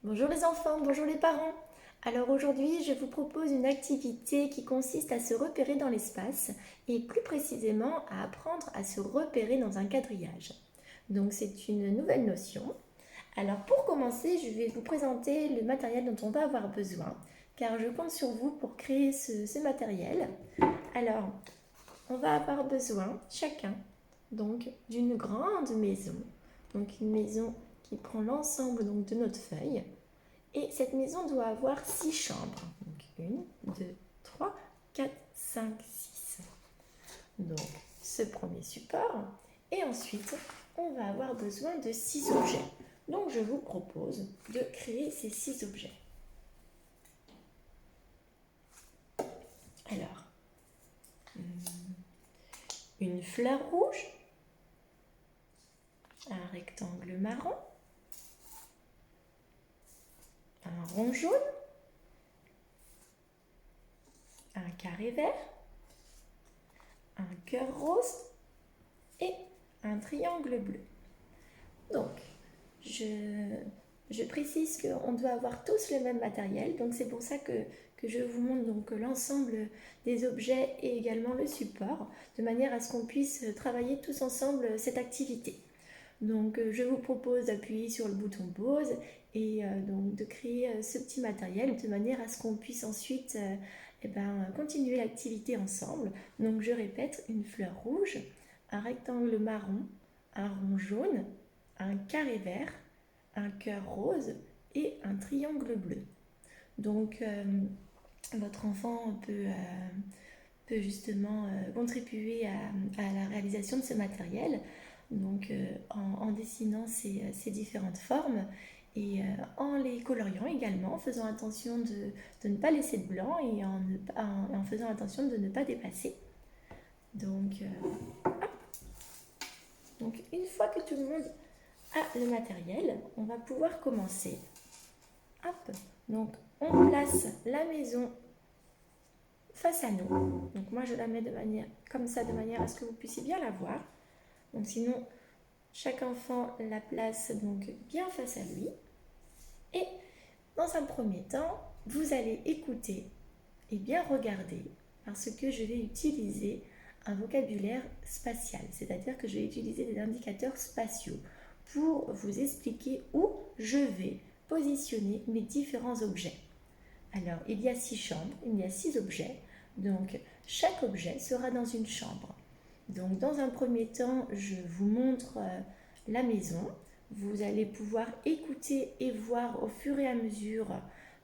Bonjour les enfants, bonjour les parents. Alors aujourd'hui, je vous propose une activité qui consiste à se repérer dans l'espace et plus précisément à apprendre à se repérer dans un quadrillage. Donc c'est une nouvelle notion. Alors pour commencer, je vais vous présenter le matériel dont on va avoir besoin car je compte sur vous pour créer ce matériel. Alors, on va avoir besoin chacun donc d'une grande maison. Donc une maison qui prend l'ensemble donc de notre feuille. Et cette maison doit avoir 6 chambres. Donc 1, 2, 3, 4, 5, 6. Donc ce premier support. Et ensuite, on va avoir besoin de 6 objets. Donc je vous propose de créer ces 6 objets. Alors, une fleur rouge, un rectangle marron, un rond jaune, un carré vert, un cœur rose et un triangle bleu. Donc, je précise qu'on doit avoir tous le même matériel, donc c'est pour ça que je vous montre donc l'ensemble des objets et également le support, de manière à ce qu'on puisse travailler tous ensemble cette activité. Donc je vous propose d'appuyer sur le bouton pause et donc de créer ce petit matériel de manière à ce qu'on puisse ensuite continuer l'activité ensemble. Donc je répète, une fleur rouge, un rectangle marron, un rond jaune, un carré vert, un cœur rose et un triangle bleu. Donc votre enfant peut justement contribuer à la réalisation de ce matériel, donc en dessinant ces différentes formes et en les coloriant également, en faisant attention de ne pas laisser de blanc et en faisant attention de ne pas dépasser. Donc une fois que tout le monde a le matériel, on va pouvoir commencer. Hop. Donc on place la maison face à nous. Donc moi je la mets de manière comme ça, de manière à ce que vous puissiez bien la voir. Donc sinon, chaque enfant la place donc bien face à lui. Et dans un premier temps, vous allez écouter et bien regarder parce que je vais utiliser un vocabulaire spatial, c'est-à-dire que je vais utiliser des indicateurs spatiaux pour vous expliquer où je vais positionner mes différents objets. Alors, il y a 6 chambres, il y a 6 objets, donc chaque objet sera dans une chambre. Donc, dans un premier temps, je vous montre la maison. Vous allez pouvoir écouter et voir au fur et à mesure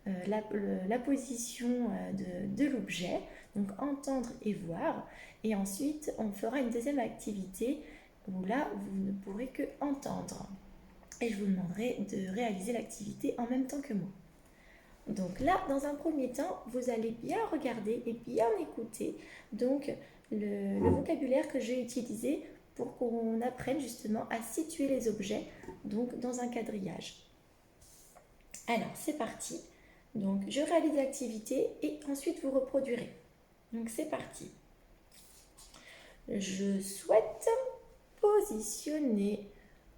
la position de l'objet, donc entendre et voir. Et ensuite, on fera une deuxième activité où là, vous ne pourrez que entendre. Et je vous demanderai de réaliser l'activité en même temps que moi. Donc là, dans un premier temps, vous allez bien regarder et bien écouter donc le vocabulaire que j'ai utilisé pour qu'on apprenne justement à situer les objets donc dans un quadrillage. Alors, c'est parti. Donc, je réalise l'activité et ensuite vous reproduirez. Donc, c'est parti. Je souhaite positionner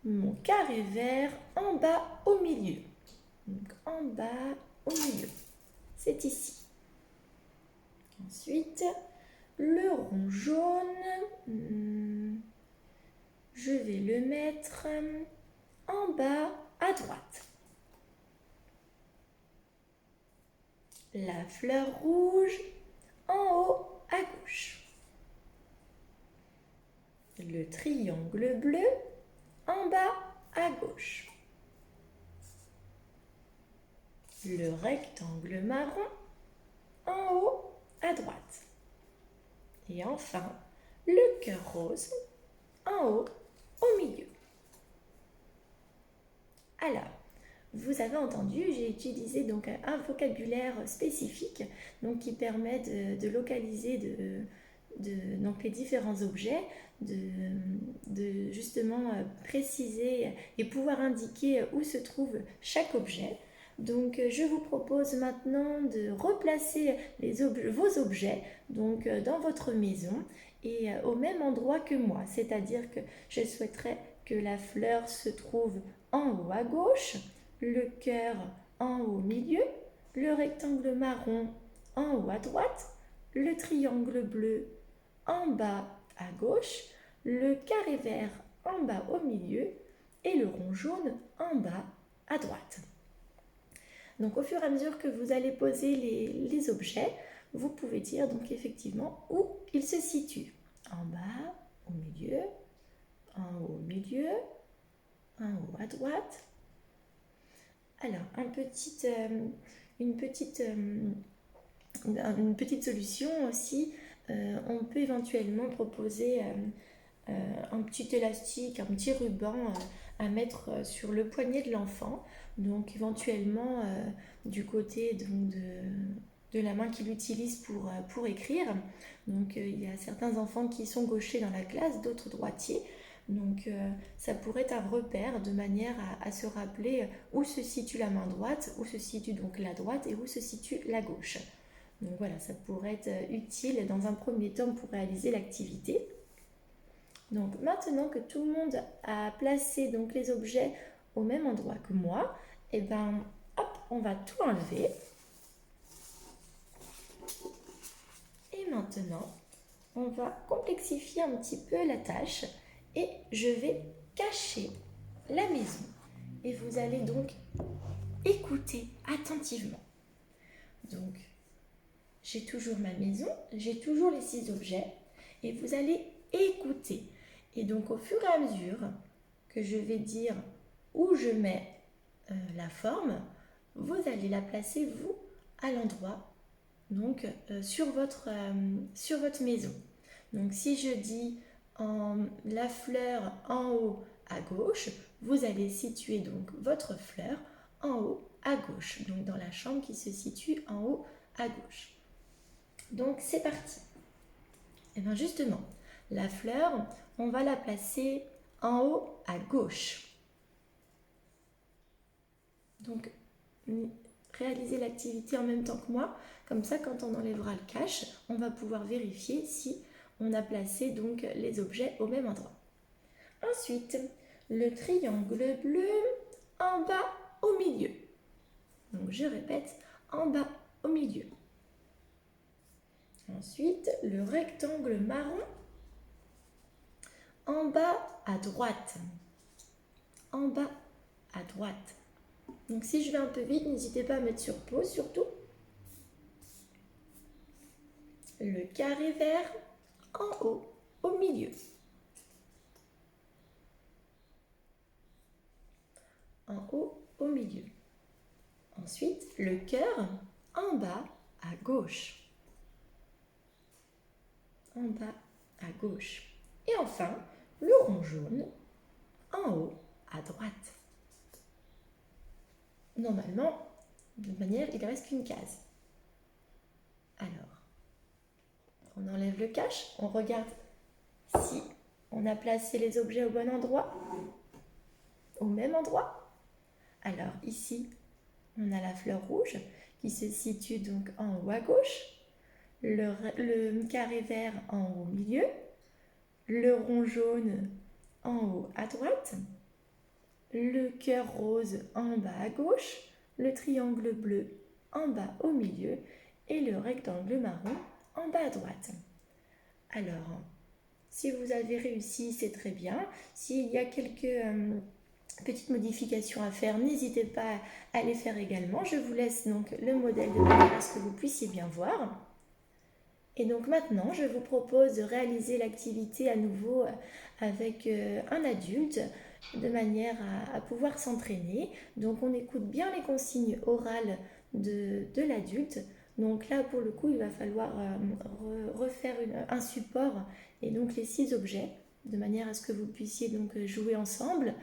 mon carré vert en bas au milieu. Donc, en bas au milieu. C'est ici. Ensuite, le rond jaune, je vais le mettre en bas à droite. La fleur rouge en haut à gauche. Le triangle bleu en bas à gauche. Le rectangle marron en haut à droite. Et enfin, le cœur rose en haut au milieu. Alors, vous avez entendu, j'ai utilisé donc un vocabulaire spécifique donc qui permet de localiser donc les différents objets, de justement préciser et pouvoir indiquer où se trouve chaque objet. Donc je vous propose maintenant de replacer vos objets donc, dans votre maison et au même endroit que moi, c'est-à-dire que je souhaiterais que la fleur se trouve en haut à gauche, le cœur en haut au milieu, le rectangle marron en haut à droite, le triangle bleu en bas à gauche, le carré vert en bas au milieu et le rond jaune en bas à droite. Donc au fur et à mesure que vous allez poser les objets, vous pouvez dire donc effectivement où ils se situent. En bas, au milieu, en haut au milieu, en haut à droite. Alors une petite solution aussi, on peut éventuellement proposer un petit élastique, un petit ruban à mettre sur le poignet de l'enfant. Donc éventuellement du côté donc, de la main qu'il utilise pour écrire. Donc il y a certains enfants qui sont gauchers dans la classe, d'autres droitiers. Donc ça pourrait être un repère de manière à se rappeler où se situe la main droite, où se situe donc la droite et où se situe la gauche. Donc voilà, ça pourrait être utile dans un premier temps pour réaliser l'activité. Donc maintenant que tout le monde a placé donc les objets au même endroit que moi, et ben hop, on va tout enlever. Et maintenant, on va complexifier un petit peu la tâche et je vais cacher la maison. Et vous allez donc écouter attentivement. Donc, j'ai toujours ma maison, j'ai toujours les 6 objets et vous allez écouter. Et donc, au fur et à mesure que je vais dire où je mets la forme, vous allez la placer, vous, à l'endroit, donc sur votre maison. Donc, si je dis la fleur en haut à gauche, vous allez situer donc votre fleur en haut à gauche, donc dans la chambre qui se situe en haut à gauche. Donc, c'est parti. Et bien justement, la fleur, on va la placer en haut à gauche. Donc, réalisez l'activité en même temps que moi. Comme ça, quand on enlèvera le cache, on va pouvoir vérifier si on a placé donc les objets au même endroit. Ensuite, le triangle bleu en bas au milieu. Donc, je répète, en bas au milieu. Ensuite, le rectangle marron en bas à droite. En bas à droite. Donc si je vais un peu vite, n'hésitez pas à mettre sur pause surtout. Le carré vert en haut au milieu. En haut au milieu. Ensuite, le cœur en bas à gauche. En bas à gauche. Et enfin, le rond jaune en haut à droite. Normalement, de toute manière, il ne reste qu'une case. Alors, on enlève le cache, on regarde si on a placé les objets au bon endroit, au même endroit. Alors ici, on a la fleur rouge qui se situe donc en haut à gauche, le carré vert en haut au milieu, le rond jaune en haut à droite, le cœur rose en bas à gauche, le triangle bleu en bas au milieu et le rectangle marron en bas à droite. Alors, si vous avez réussi, c'est très bien. S'il y a quelques petites modifications à faire, n'hésitez pas à les faire également. Je vous laisse donc le modèle de manière à ce que vous puissiez bien voir. Et donc maintenant, je vous propose de réaliser l'activité à nouveau avec un adulte de manière à pouvoir s'entraîner. Donc on écoute bien les consignes orales de l'adulte. Donc là, pour le coup, il va falloir refaire un support et donc les 6 objets de manière à ce que vous puissiez donc jouer ensemble.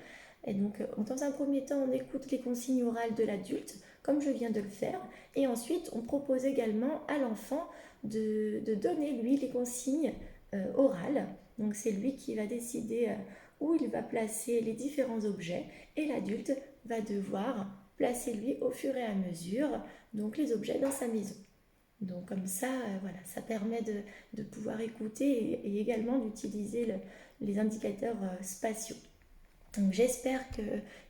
Et donc, dans un premier temps, on écoute les consignes orales de l'adulte, comme je viens de le faire. Et ensuite, on propose également à l'enfant de donner, lui, les consignes orales. Donc, c'est lui qui va décider où il va placer les différents objets. Et l'adulte va devoir placer, lui, au fur et à mesure, donc les objets dans sa maison. Donc, comme ça, voilà, ça permet de pouvoir écouter et également d'utiliser les indicateurs spatiaux. Donc j'espère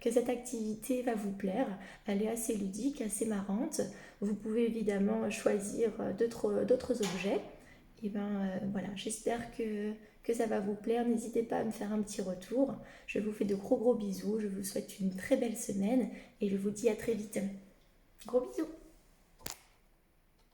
que cette activité va vous plaire. Elle est assez ludique, assez marrante. Vous pouvez évidemment choisir d'autres objets. Et ben voilà, j'espère que ça va vous plaire. N'hésitez pas à me faire un petit retour. Je vous fais de gros bisous. Je vous souhaite une très belle semaine et je vous dis à très vite. Gros bisous.